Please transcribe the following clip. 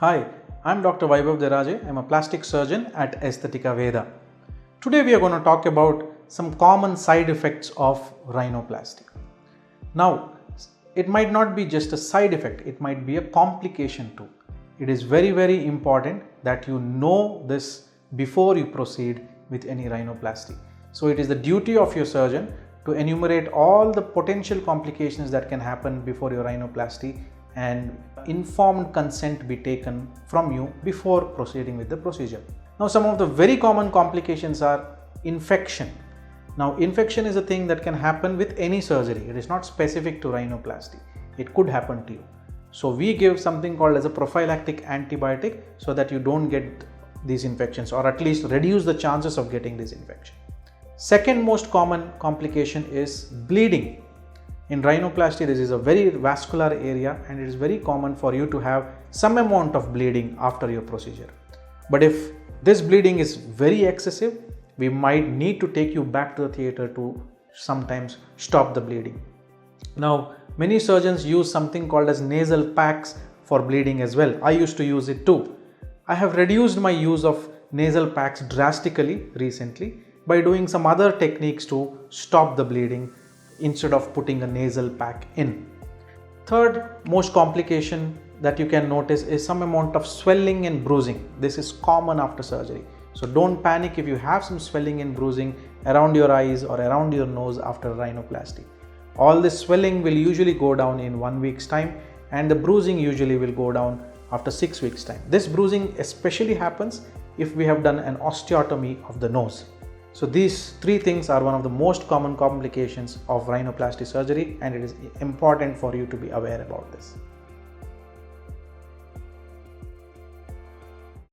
Hi, I'm Dr. Vybhav Deraje. I'm a plastic surgeon at Aesthetica Veda. Today we are going to talk about some common side effects of rhinoplasty. Now, it might not be just a side effect, it might be a complication too. It is very important that you know this before you proceed with any rhinoplasty. So it is the duty of your surgeon to enumerate all the potential complications that can happen before your rhinoplasty and informed consent be taken from you before proceeding with the procedure. Now, some of the very common complications are infection. Now, infection is a thing that can happen with any surgery. It is not specific to rhinoplasty. It could happen to you. So we give something called as a prophylactic antibiotic so that you don't get these infections, or at least reduce the chances of getting this infection. Second most common complication is bleeding. In rhinoplasty, this is a very vascular area and it is very common for you to have some amount of bleeding after your procedure. But if this bleeding is very excessive, we might need to take you back to the theater to sometimes stop the bleeding. Now, many surgeons use something called as nasal packs for bleeding as well. I used to use it too. I have reduced my use of nasal packs drastically recently by doing some other techniques to stop the bleeding instead of putting a nasal pack in. Third most complication that you can notice is some amount of swelling and bruising. This is common after surgery. So don't panic if you have some swelling and bruising around your eyes or around your nose after rhinoplasty. All this swelling will usually go down in 1 week's time, and the bruising usually will go down after 6 weeks' time. This bruising especially happens if we have done an osteotomy of the nose. So these three things are one of the most common complications of rhinoplasty surgery, and it is important for you to be aware about this.